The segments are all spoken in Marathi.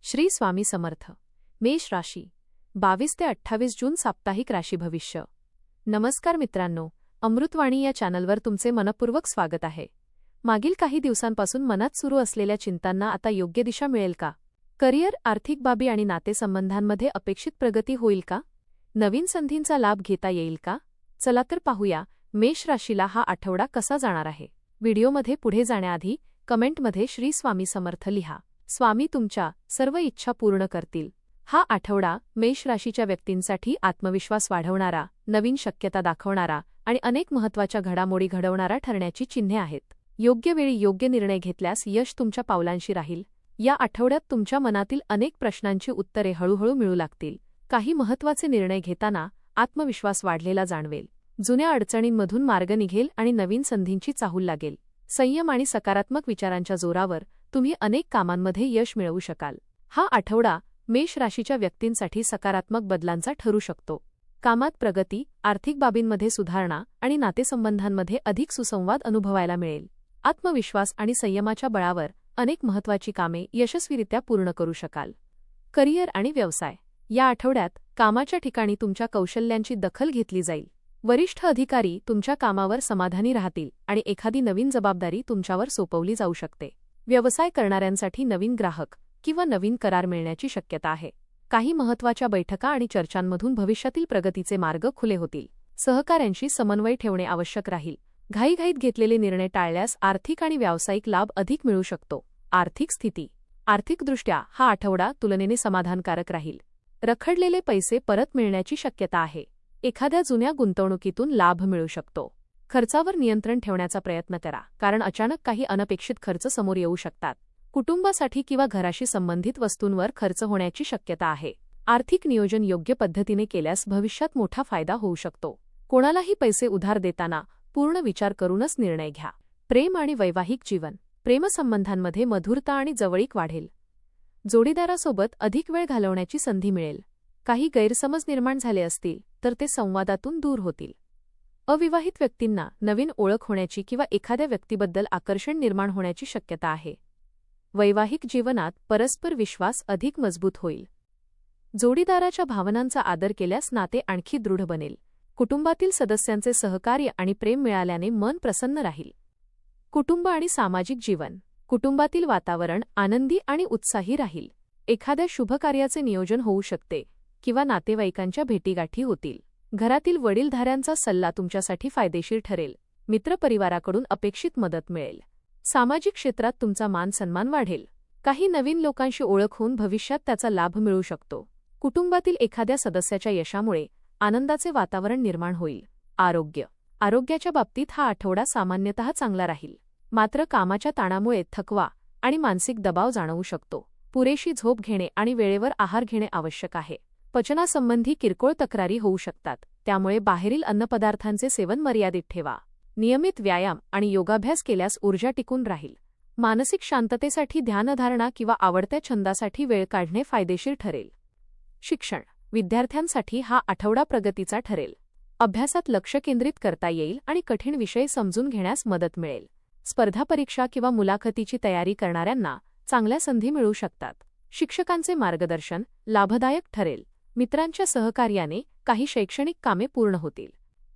श्री स्वामी समर्थ. मेष राशी 22 ते 28 जून साप्ताहिक राशी भविष्य. नमस्कार मित्रांनो, अमृतवाणी या चॅनलवर तुमचे मनपूर्वक स्वागत आहे. मागील काही दिवसांपासून मनात सुरू असलेल्या चिंतांना आता योग्य दिशा मिळेल का? करिअर, आर्थिक बाबी आणि नातेसंबंधांमध्ये अपेक्षित प्रगती होईल का? नवीन संधींचा लाभ घेता येईल का? चला तर पाहूया मेष राशीला हा आठवडा कसा जाणार आहे. व्हिडिओमध्ये पुढे जाण्याआधी कमेंटमध्ये श्री स्वामी समर्थ लिहा. स्वामी तुमच्या सर्व इच्छा पूर्ण करतील. हा आठवडा मेष राशीच्या व्यक्तींसाठी आत्मविश्वास वाढवणारा, नवीन शक्यता दाखवणारा आणि अनेक महत्त्वाच्या घडामोडी घडवणारा ठरण्याची चिन्हे आहेत. योग्य वेळी योग्य निर्णय घेतल्यास यश तुमच्या पावलांशी राहील. या आठवड्यात तुमच्या मनातील अनेक प्रश्नांची उत्तरे हळूहळू मिळू लागतील. काही महत्त्वाचे निर्णय घेताना आत्मविश्वास वाढलेला जाणवेल. जुन्या अडचणींमधून मार्ग निघेल आणि नवीन संधींची चाहूल लागेल. संयम आणि सकारात्मक विचारांच्या जोरावर तुम्ही अनेक कामांमध्ये यश मिळवू शकाल. हा आठवडा मेष राशीच्या व्यक्तींसाठी सकारात्मक बदलांचा ठरू शकतो. कामात प्रगती, आर्थिक बाबींमध्ये सुधारणा आणि नातेसंबंधांमध्ये अधिक सुसंवाद अनुभवायला मिळेल. आत्मविश्वास आणि संयमाच्या बळावर अनेक महत्त्वाची कामे यशस्वीरित्या पूर्ण करू शकाल. करिअर आणि व्यवसाय. या आठवड्यात कामाच्या ठिकाणी तुमच्या कौशल्यांची दखल घेतली जाईल. वरिष्ठ अधिकारी तुमच्या कामावर समाधानी राहतील आणि एखादी नवीन जबाबदारी तुमच्यावर सोपवली जाऊ शकते. व्यवसाय करणाऱ्यांसाठी नवीन ग्राहक किंवा नवीन करार मिळण्याची शक्यता आहे. काही महत्त्वाच्या बैठका आणि चर्चांमधून भविष्यातील प्रगतीचे मार्ग खुले होतील. सहकाऱ्यांशी समन्वय ठेवणे आवश्यक राहील. घाईघाईत घेतलेले निर्णय टाळल्यास आर्थिक आणि व्यावसायिक लाभ अधिक मिळू शकतो. आर्थिक स्थिती. आर्थिकदृष्ट्या हा आठवडा तुलनेने समाधानकारक राहील. रखडलेले पैसे परत मिळण्याची शक्यता आहे. एखाद्या जुन्या गुंतवणुकीतून लाभ मिळू शकतो. खर्चावर नियंत्रण ठेवण्याचा प्रयत्न करा, कारण अचानक काही अनपेक्षित खर्च समोर येऊ शकतात. कुटुंबासाठी किंवा घराशी संबंधित वस्तूंवर खर्च होण्याची शक्यता आहे. आर्थिक नियोजन योग्य पद्धतीने केल्यास भविष्यात मोठा फायदा होऊ शकतो. कोणालाही पैसे उधार देताना पूर्ण विचार करूनच निर्णय घ्या. प्रेम आणि वैवाहिक जीवन. प्रेमसंबंधांमध्ये मधुरता आणि जवळीक वाढेल. जोडीदारासोबत अधिक वेळ घालवण्याची संधी मिळेल. काही गैरसमज निर्माण झाले असतील तर ते संवादातून दूर होतील. अविवाहित व्यक्तींना नवीन ओळख होण्याची किंवा एखाद्या व्यक्तीबद्दल आकर्षण निर्माण होण्याची शक्यता आहे. वैवाहिक जीवनात परस्पर विश्वास अधिक मजबूत होईल. जोडीदाराच्या भावनांचा आदर केल्यास नाते आणखी दृढ बनेल. कुटुंबातील सदस्यांचे सहकार्य आणि प्रेम मिळाल्याने मन प्रसन्न राहील. कुटुंब आणि सामाजिक जीवन. कुटुंबातील वातावरण आनंदी आणि उत्साही राहील. एखाद्या शुभकार्याचे नियोजन होऊ शकते किंवा नातेवाईकांच्या भेटीगाठी होतील. घरातील वडीलधाऱ्यांचा सल्ला तुमच्यासाठी फायदेशीर ठरेल. मित्रपरिवाराकडून अपेक्षित मदत मिळेल. सामाजिक क्षेत्रात तुमचा मान सन्मान वाढेल. काही नवीन लोकांशी ओळख होऊन भविष्यात त्याचा लाभ मिळू शकतो. कुटुंबातील एखाद्या सदस्याच्या यशामुळे आनंदाचे वातावरण निर्माण होईल. आरोग्य. आरोग्याच्या बाबतीत हा आठवडा सामान्यतः चांगला राहील. मात्र कामाच्या ताणामुळे थकवा आणि मानसिक दबाव जाणवू शकतो. पुरेशी झोप घेणे आणि वेळेवर आहार घेणे आवश्यक आहे. पचनासंबंधी किरकोळ तक्रारी होऊ शकतात, त्यामुळे बाहेरील अन्नपदार्थांचे सेवन मर्यादित ठेवा. नियमित व्यायाम आणि योगाभ्यास केल्यास ऊर्जा टिकून राहील. मानसिक शांततेसाठी ध्यानधारणा किंवा आवडत्या छंदासाठी वेळ काढणे फायदेशीर ठरेल. शिक्षण. विद्यार्थ्यांसाठी हा आठवडा प्रगतीचा ठरेल. अभ्यासात लक्ष केंद्रित करता येईल आणि कठीण विषय समजून घेण्यास मदत मिळेल. स्पर्धा परीक्षा किंवा मुलाखतीची तयारी करणाऱ्यांना चांगल्या संधी मिळू शकतात. शिक्षकांचे मार्गदर्शन लाभदायक ठरेल. मित्रांच्या सहकार्याने काही शैक्षणिक कामे पूर्ण होतील.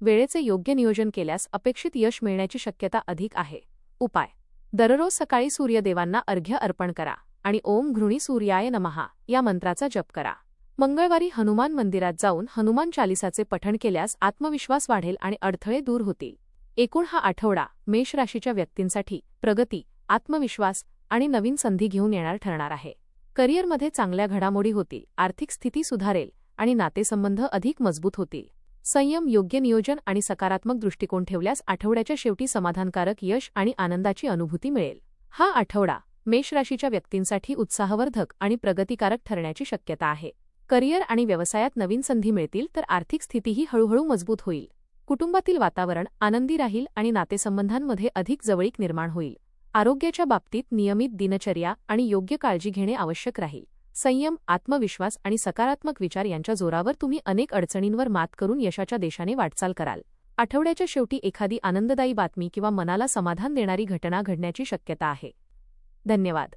वेळेचे योग्य नियोजन केल्यास अपेक्षित यश मिळण्याची शक्यता अधिक आहे. उपाय. दररोज सकाळी सूर्यदेवांना अर्घ्य अर्पण करा आणि ओम घृणी सूर्याय नमः या मंत्राचा जप करा. मंगळवारी हनुमान मंदिरात जाऊन हनुमान चालिसाचे पठण केल्यास आत्मविश्वास वाढेल आणि अडथळे दूर होतील. एकूण हा आठवडा मेष राशीच्या व्यक्तींसाठी प्रगती, आत्मविश्वास आणि नवीन संधी घेऊन येणार ठरणार आहे. करिअरमध्ये चांगल्या घडामोडी होतील. आर्थिक स्थिती सुधारेल आणि नातेसंबंध अधिक मजबूत होतील. संयम, योग्य नियोजन आणि सकारात्मक दृष्टिकोन ठेवल्यास आठवड्याच्या शेवटी समाधानकारक यश आणि आनंदाची अनुभूती मिळेल. हा आठवडा मेष राशीच्या व्यक्तींसाठी उत्साहवर्धक आणि प्रगतिकारक ठरण्याची शक्यता आहे. करिअर आणि व्यवसायात नवीन संधी मिळतील तर आर्थिक स्थितीही हळूहळू मजबूत होईल. कुटुंबातील वातावरण आनंदी राहील आणि नातेसंबंधांमध्ये अधिक जवळीक निर्माण होईल. आरोग्याच्या बाबतीत नियमित दिनचर्या आणि योग्य काळजी घेणे आवश्यक राहील. संयम, आत्मविश्वास आणि सकारात्मक विचार यांच्या जोरावर तुम्ही अनेक अडचणींवर मात करून यशाच्या दिशेने वाटचाल कराल. आठवड्याच्या शेवटी एखादी आनंददायी बातमी किंवा मनाला समाधान देणारी घटना घडण्याची शक्यता आहे. धन्यवाद.